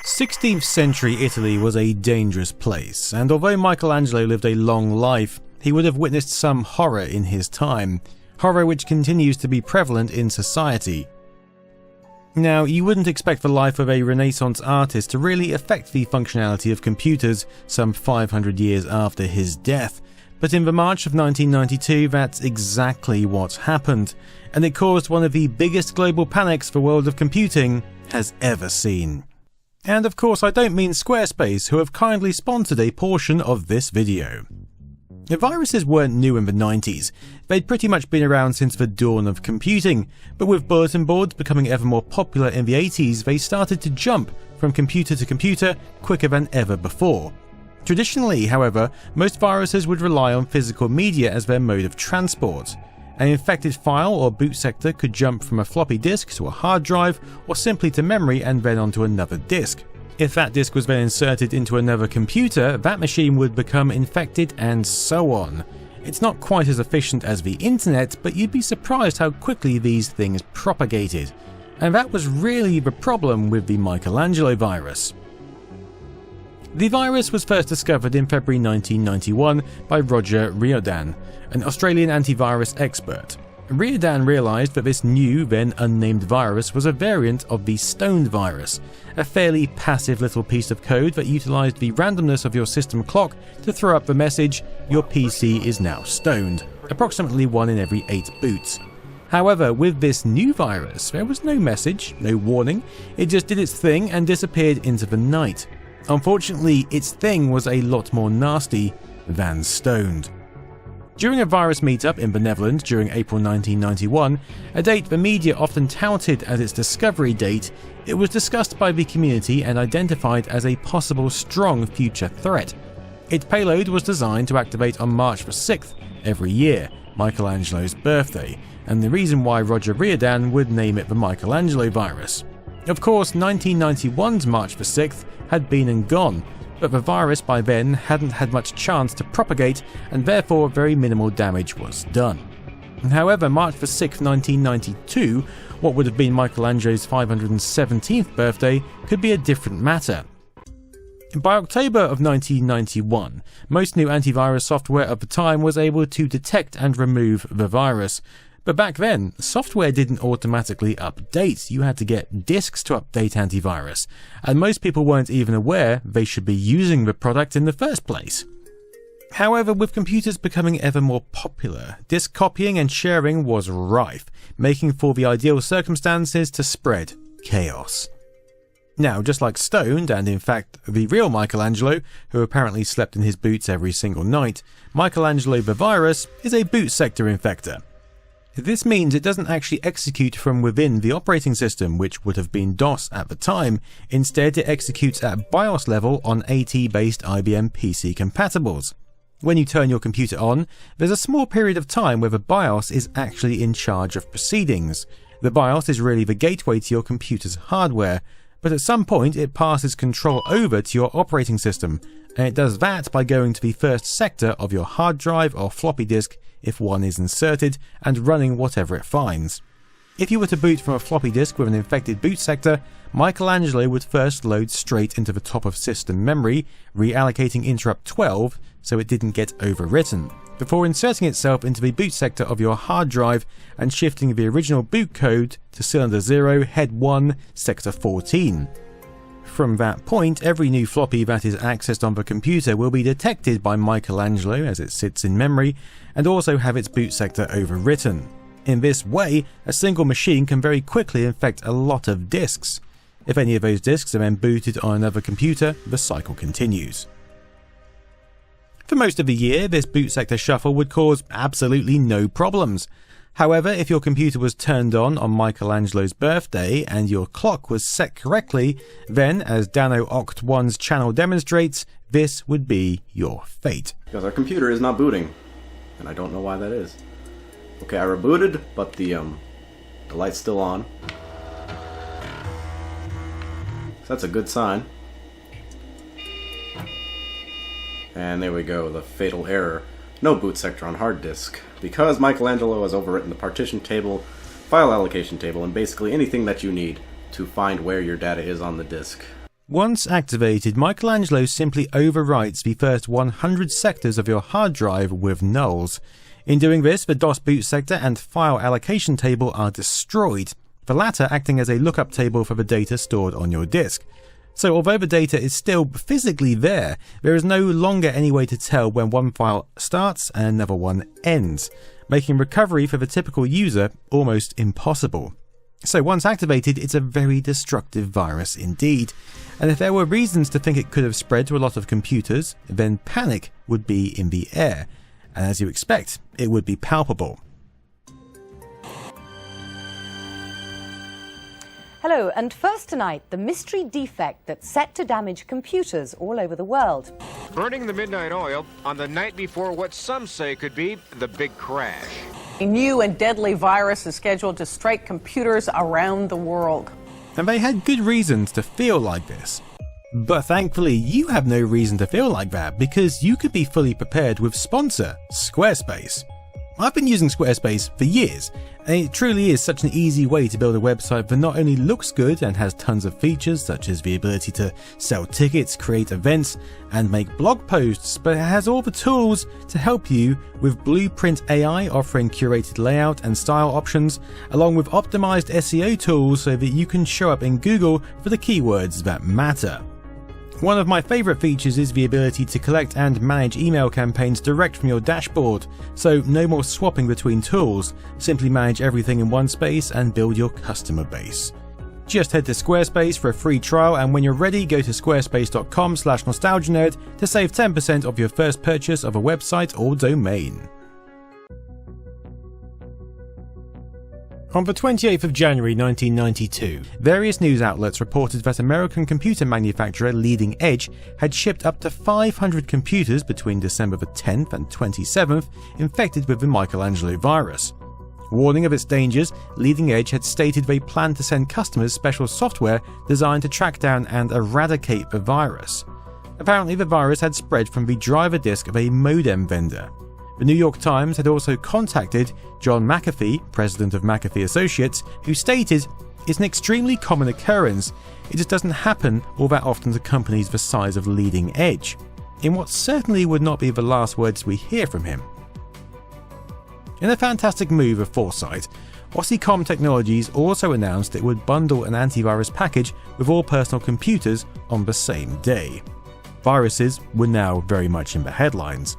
16th century Italy was a dangerous place, and although Michelangelo lived a long life, he would have witnessed some horror in his time, horror which continues to be prevalent in society. Now, you wouldn't expect the life of a Renaissance artist to really affect the functionality of computers some 500 years after his death, but in the March of 1992 that's exactly what happened, and it caused one of the biggest global panics the world of computing has ever seen. And of course I don't mean SqSp, who have kindly sponsored a portion of this video. The viruses weren't new in the 90s, they'd pretty much been around since the dawn of computing, but with bulletin boards becoming ever more popular in the 80s, they started to jump from computer to computer quicker than ever before. Traditionally, however, most viruses would rely on physical media as their mode of transport. An infected file or boot sector could jump from a floppy disk to a hard drive, or simply to memory and then onto another disk. If that disk was then inserted into another computer, that machine would become infected, and so on. It's not quite as efficient as the internet, but you'd be surprised how quickly these things propagated. And that was really the problem with the Michelangelo virus. The virus was first discovered in February 1991 by Roger Riordan, an Australian antivirus expert. Riordan realised that this new, then unnamed virus was a variant of the stoned virus, a fairly passive little piece of code that utilised the randomness of your system clock to throw up the message, "Your PC is now stoned," approximately 1 in every 8 boots. However, with this new virus, there was no message, no warning, it just did its thing and disappeared into the night. Unfortunately, its thing was a lot more nasty than stoned. During a virus meetup in the Netherlands during April 1991, a date the media often touted as its discovery date, it was discussed by the community and identified as a possible strong future threat. Its payload was designed to activate on March the 6th every year, Michelangelo's birthday, and the reason why Roger Riordan would name it the Michelangelo virus. Of course, 1991's March the 6th had been and gone, but the virus by then hadn't had much chance to propagate, and therefore very minimal damage was done. However, March the 6th, 1992, what would have been Michelangelo's 517th birthday, could be a different matter. By October of 1991, most new antivirus software of the time was able to detect and remove the virus. But back then, software didn't automatically update, you had to get disks to update antivirus, and most people weren't even aware they should be using the product in the first place. However, with computers becoming ever more popular, disk copying and sharing was rife, making for the ideal circumstances to spread chaos. Now, just like Stoned, and in fact the real Michelangelo, who apparently slept in his boots every single night, Michelangelo the virus is a boot sector infector. This means it doesn't actually execute from within the operating system, which would have been DOS at the time. Instead, it executes at BIOS level on AT-based IBM PC compatibles. When you turn your computer on, there's a small period of time where the BIOS is actually in charge of proceedings. The BIOS is really the gateway to your computer's hardware, but at some point it passes control over to your operating system, and it does that by going to the first sector of your hard drive or floppy disk if one is inserted, and running whatever it finds. If you were to boot from a floppy disk with an infected boot sector, Michelangelo would first load straight into the top of system memory, reallocating interrupt 12 so it didn't get overwritten, before inserting itself into the boot sector of your hard drive and shifting the original boot code to cylinder 0, head 1, sector 14. From that point, every new floppy that is accessed on the computer will be detected by Michelangelo as it sits in memory, and also have its boot sector overwritten. In this way, a single machine can very quickly infect a lot of disks. If any of those disks are then booted on another computer, the cycle continues. For most of the year, this boot sector shuffle would cause absolutely no problems. However, if your computer was turned on Michelangelo's birthday and your clock was set correctly, then, as Dano Oct 1's channel demonstrates, this would be your fate. Because our computer is not booting, and I don't know why that is. Okay, I rebooted, but the light's still on. So that's a good sign. And there we go, the fatal error. No boot sector on hard disk, because Michelangelo has overwritten the partition table, file allocation table, and basically anything that you need to find where your data is on the disk. Once activated, Michelangelo simply overwrites the first 100 sectors of your hard drive with nulls. In doing this, the DOS boot sector and file allocation table are destroyed, the latter acting as a lookup table for the data stored on your disk. So although the data is still physically there is no longer any way to tell when one file starts and another one ends, making recovery for the typical user almost impossible. So once activated, it's a very destructive virus indeed, and if there were reasons to think it could have spread to a lot of computers, then panic would be in the air, and as you expect, it would be palpable. Hello, and first tonight, the mystery defect that's set to damage computers all over the world. Burning the midnight oil on the night before what some say could be the big crash. A new and deadly virus is scheduled to strike computers around the world. And they had good reasons to feel like this. But thankfully, you have no reason to feel like that because you could be fully prepared with sponsor, SqSp. I've been using SqSp for years, and it truly is such an easy way to build a website that not only looks good and has tons of features such as the ability to sell tickets, create events, and make blog posts, but it has all the tools to help you with Blueprint AI offering curated layout and style options, along with optimized SEO tools so that you can show up in Google for the keywords that matter. One of my favourite features is the ability to collect and manage email campaigns direct from your dashboard, so no more swapping between tools, simply manage everything in one space and build your customer base. Just head to SquareSpace for a free trial, and when you're ready, go to squarespace.com/nostalgianerd to save 10% of your first purchase of a website or domain. On the 28th of January 1992, various news outlets reported that American computer manufacturer Leading Edge had shipped up to 500 computers between December the 10th and 27th infected with the Michelangelo virus. Warning of its dangers, Leading Edge had stated they planned to send customers special software designed to track down and eradicate the virus. Apparently, the virus had spread from the driver disk of a modem vendor. The New York Times had also contacted John McAfee, president of McAfee Associates, who stated, "It's an extremely common occurrence. It just doesn't happen all that often to companies the size of Leading Edge," in what certainly would not be the last words we hear from him. In a fantastic move of foresight, Ossicom Technologies also announced it would bundle an antivirus package with all personal computers on the same day. Viruses were now very much in the headlines.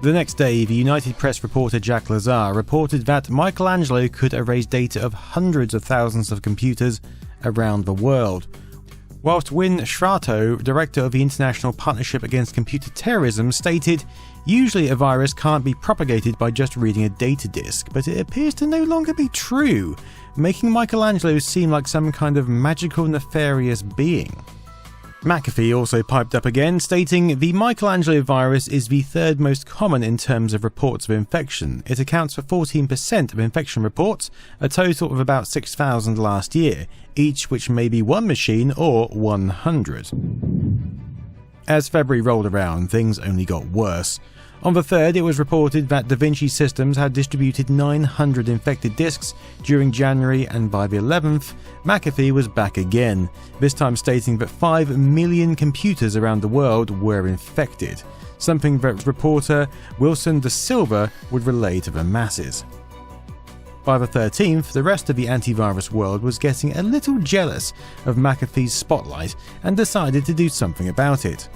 The next day, the United Press reporter Jack Lazar reported that Michelangelo could erase data of hundreds of thousands of computers around the world, whilst Win Shrato, director of the International Partnership Against Computer Terrorism, stated, "Usually a virus can't be propagated by just reading a data disk, but it appears to no longer be true, making Michelangelo seem like some kind of magical nefarious being." McAfee also piped up again, stating, "The Michelangelo virus is the third most common in terms of reports of infection. It accounts for 14% of infection reports, a total of about 6,000 last year, each which may be one machine or 100. As February rolled around, things only got worse. On the 3rd, it was reported that DaVinci Systems had distributed 900 infected disks during January, and by the 11th, McAfee was back again, this time stating that 5 million computers around the world were infected, something that reporter Wilson Da Silva would relay to the masses. By the 13th, the rest of the antivirus world was getting a little jealous of McAfee's spotlight and decided to do something about it.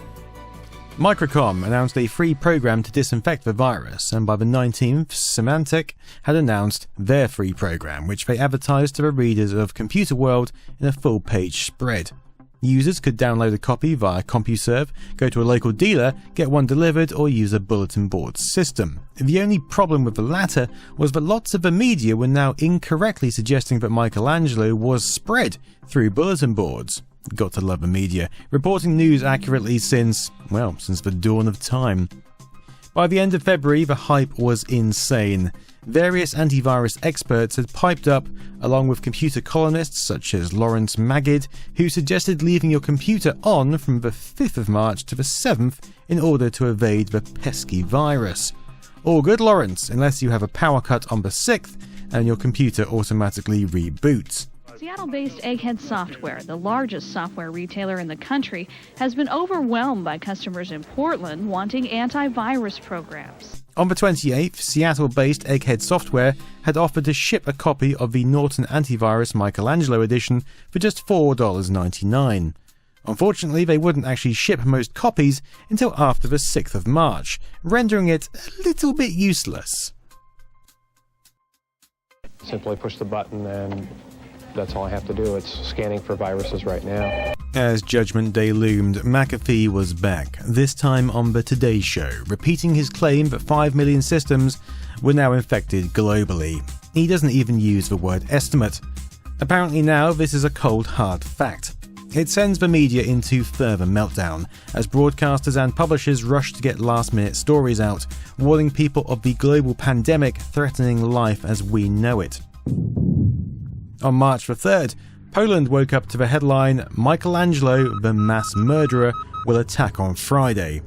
Microcom announced a free program to disinfect the virus, and by the 19th, Symantec had announced their free program, which they advertised to the readers of Computer World in a full-page spread. Users could download a copy via CompuServe, go to a local dealer, get one delivered, or use a bulletin board system. The only problem with the latter was that lots of the media were now incorrectly suggesting that Michelangelo was spread through bulletin boards. Got to love the media, reporting news accurately since the dawn of time. By the end of February, the hype was insane. Various antivirus experts had piped up, along with computer columnists such as Lawrence Magid, who suggested leaving your computer on from the 5th of March to the 7th in order to evade the pesky virus. All good, Lawrence, unless you have a power cut on the 6th and your computer automatically reboots. Seattle-based Egghead Software, the largest software retailer in the country, has been overwhelmed by customers in Portland wanting antivirus programs. On the 28th, Seattle-based Egghead Software had offered to ship a copy of the Norton Antivirus Michelangelo Edition for just $4.99. Unfortunately, they wouldn't actually ship most copies until after the 6th of March, rendering it a little bit useless. Simply push the button and that's all I have to do. It's scanning for viruses right now. As Judgment Day loomed, McAfee was back, this time on the Today Show, repeating his claim that 5 million systems were now infected globally. He doesn't even use the word estimate. Apparently now this is a cold hard fact. It sends the media into further meltdown, as broadcasters and publishers rush to get last-minute stories out, warning people of the global pandemic threatening life as we know it. On March the 3rd, Poland woke up to the headline, "Michelangelo, the mass murderer, will attack on Friday."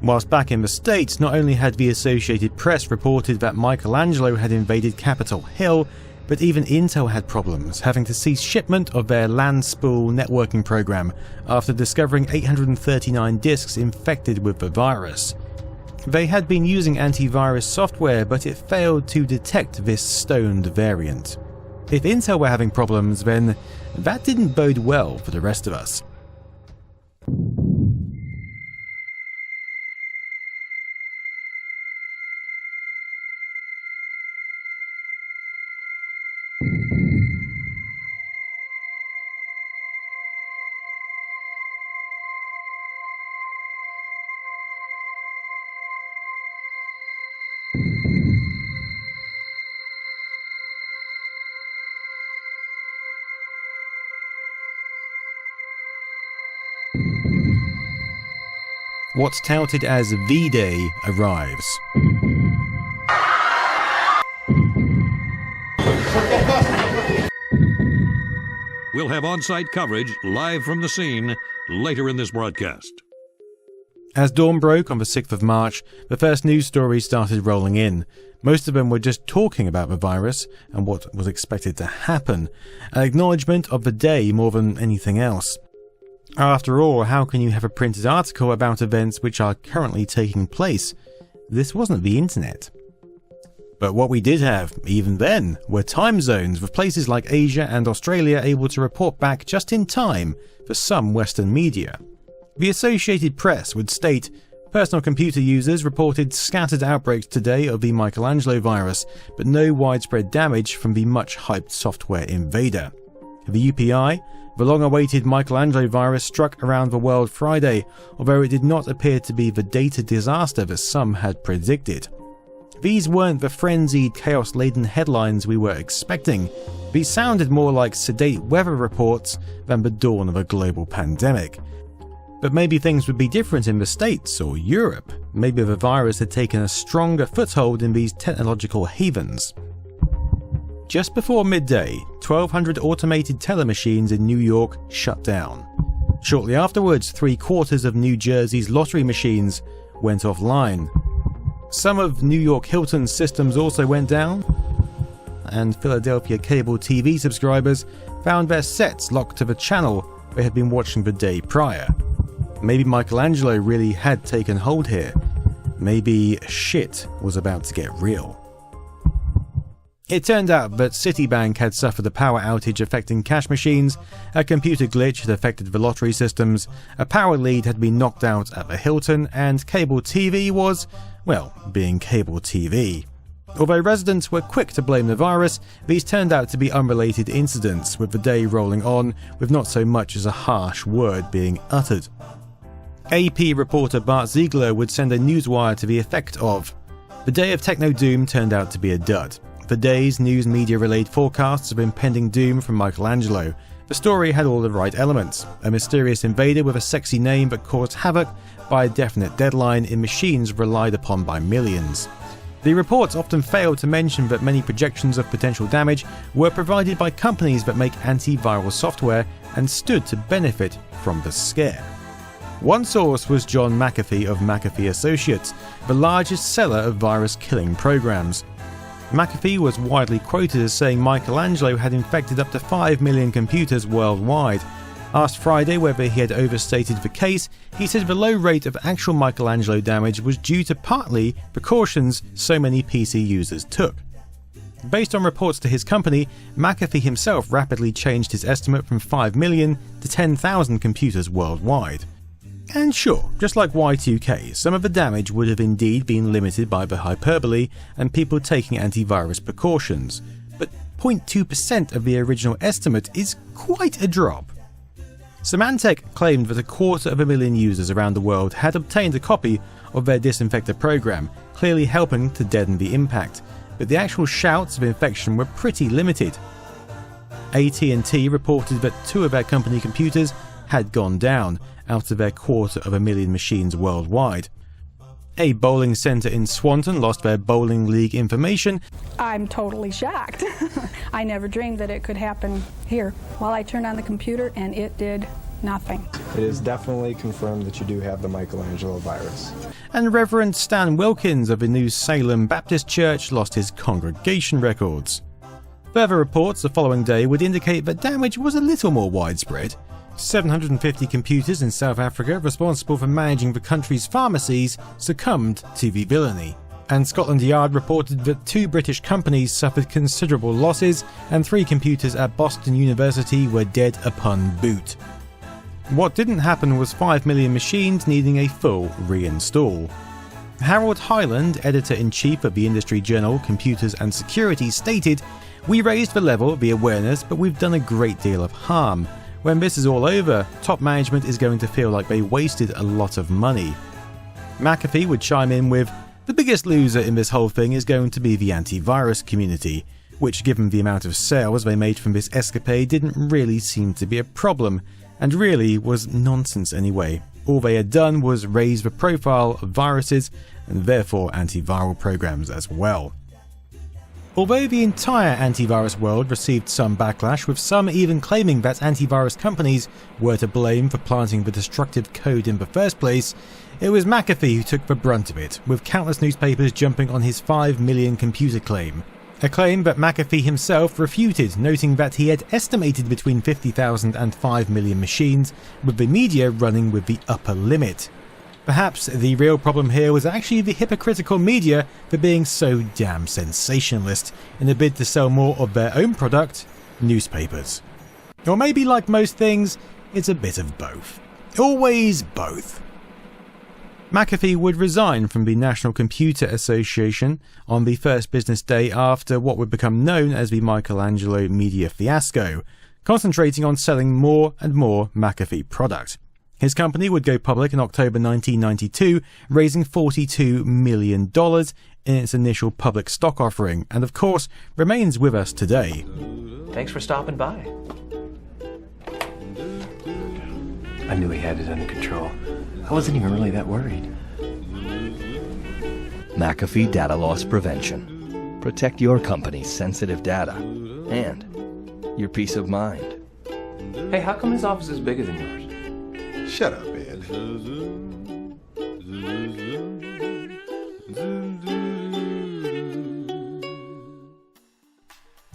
Whilst back in the States, not only had the Associated Press reported that Michelangelo had invaded Capitol Hill, but even Intel had problems, having to cease shipment of their LAN spool networking program after discovering 839 disks infected with the virus. They had been using antivirus software, but it failed to detect this stoned variant. If Intel were having problems, then that didn't bode well for the rest of us. What's touted as V-Day arrives. We'll have on-site coverage live from the scene later in this broadcast. As dawn broke on the 6th of March, the first news stories started rolling in. Most of them were just talking about the virus and what was expected to happen, an acknowledgement of the day more than anything else. After all, how can you have a printed article about events which are currently taking place? This wasn't the internet. But what we did have, even then, were time zones, with places like Asia and Australia able to report back just in time for some Western media. The Associated Press would state, personal computer users reported scattered outbreaks today of the Michelangelo virus, but no widespread damage from the much-hyped software invader. The UPI, the long-awaited Michelangelo virus, struck around the world Friday, although it did not appear to be the data disaster that some had predicted. These weren't the frenzied, chaos-laden headlines we were expecting. These sounded more like sedate weather reports than the dawn of a global pandemic. But maybe things would be different in the States or Europe. Maybe the virus had taken a stronger foothold in these technological havens. Just before midday, 1,200 automated teller machines in New York shut down. Shortly afterwards, 3/4 of New Jersey's lottery machines went offline. Some of New York Hilton's systems also went down, and Philadelphia cable TV subscribers found their sets locked to the channel they had been watching the day prior. Maybe Michelangelo really had taken hold here. Maybe shit was about to get real. It turned out that Citibank had suffered a power outage affecting cash machines, a computer glitch had affected the lottery systems, a power lead had been knocked out at the Hilton, and cable TV was, well, being cable TV. Although residents were quick to blame the virus, these turned out to be unrelated incidents, with the day rolling on with not so much as a harsh word being uttered. AP reporter Bart Ziegler would send a newswire to the effect of, "The day of techno doom turned out to be a dud. The day's news media relayed forecasts of impending doom from Michelangelo. The story had all the right elements. A mysterious invader with a sexy name that caused havoc by a definite deadline in machines relied upon by millions." The reports often failed to mention that many projections of potential damage were provided by companies that make antiviral software and stood to benefit from the scare. One source was John McAfee of McAfee Associates, the largest seller of virus-killing programs. McAfee was widely quoted as saying Michelangelo had infected up to 5 million computers worldwide. Asked Friday whether he had overstated the case, he said the low rate of actual Michelangelo damage was due to partly precautions so many PC users took. Based on reports to his company, McAfee himself rapidly changed his estimate from 5 million to 10,000 computers worldwide. And sure, just like Y2K, some of the damage would have indeed been limited by the hyperbole and people taking antivirus precautions, but 0.2% of the original estimate is quite a drop. Symantec claimed that 250,000 users around the world had obtained a copy of their disinfector program, clearly helping to deaden the impact, but the actual shouts of infection were pretty limited. AT&T reported that 2 of their company computers had gone down out of their 250,000 machines worldwide. A bowling centre in Swanton lost their bowling league information. I'm totally shocked. I never dreamed that it could happen here. Well, I turned on the computer and it did nothing. It is definitely confirmed that you do have the Michelangelo virus. And Reverend Stan Wilkins of the New Salem Baptist Church lost his congregation records. Further reports the following day would indicate that damage was a little more widespread. 750 computers in South Africa responsible for managing the country's pharmacies succumbed to the villainy. And Scotland Yard reported that 2 British companies suffered considerable losses and 3 computers at Boston University were dead upon boot. What didn't happen was 5 million machines needing a full reinstall. Harold Hyland, editor-in-chief of the industry journal Computers and Security, stated, "We raised the level, the awareness, but we've done a great deal of harm. When this is all over, top management is going to feel like they wasted a lot of money." McAfee would chime in with, "The biggest loser in this whole thing is going to be the antivirus community, which given the amount of sales they made from this escapade didn't really seem to be a problem, and really was nonsense anyway. All they had done was raise the profile of viruses and therefore antiviral programs as well." Although the entire antivirus world received some backlash, with some even claiming that antivirus companies were to blame for planting the destructive code in the first place, it was McAfee who took the brunt of it, with countless newspapers jumping on his 5 million computer claim. A claim that McAfee himself refuted, noting that he had estimated between 50,000 and 5 million machines, with the media running with the upper limit. Perhaps the real problem here was actually the hypocritical media for being so damn sensationalist in a bid to sell more of their own product, newspapers. Or maybe like most things, it's a bit of both. Always both. McAfee would resign from the National Computer Association on the first business day after what would become known as the Michelangelo media fiasco, concentrating on selling more and more McAfee product. His company would go public in October 1992, raising $42 million in its initial public stock offering, and of course, remains with us today. Thanks for stopping by. I knew he had it under control. I wasn't even really that worried. McAfee Data Loss Prevention. Protect your company's sensitive data and your peace of mind. Hey, how come his office is bigger than yours? Shut up, Ed.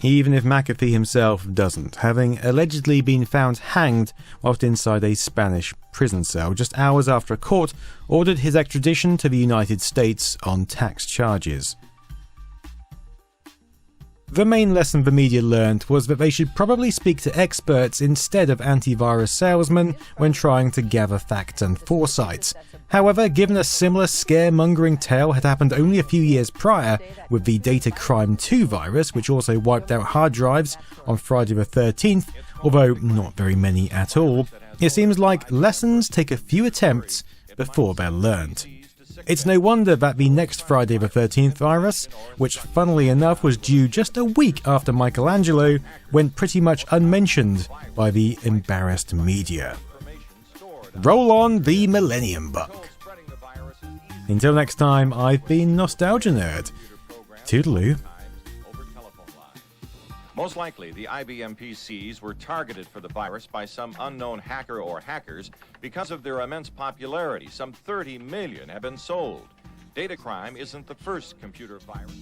Even if McAfee himself doesn't, having allegedly been found hanged whilst inside a Spanish prison cell just hours after a court ordered his extradition to the United States on tax charges. The main lesson the media learned was that they should probably speak to experts instead of antivirus salesmen when trying to gather facts and foresight. However, given a similar scaremongering tale had happened only a few years prior with the Data Crime 2 virus, which also wiped out hard drives on Friday the 13th, although not very many at all, it seems like lessons take a few attempts before they're learned. It's no wonder that the next Friday the 13th virus, which funnily enough was due just a week after Michelangelo, went pretty much unmentioned by the embarrassed media. Roll on the Millennium Buck. Until next time, I've been Nostalgia Nerd. Toodaloo. Most likely, the IBM PCs were targeted for the virus by some unknown hacker or hackers because of their immense popularity. Some 30 million have been sold. Data crime isn't the first computer virus.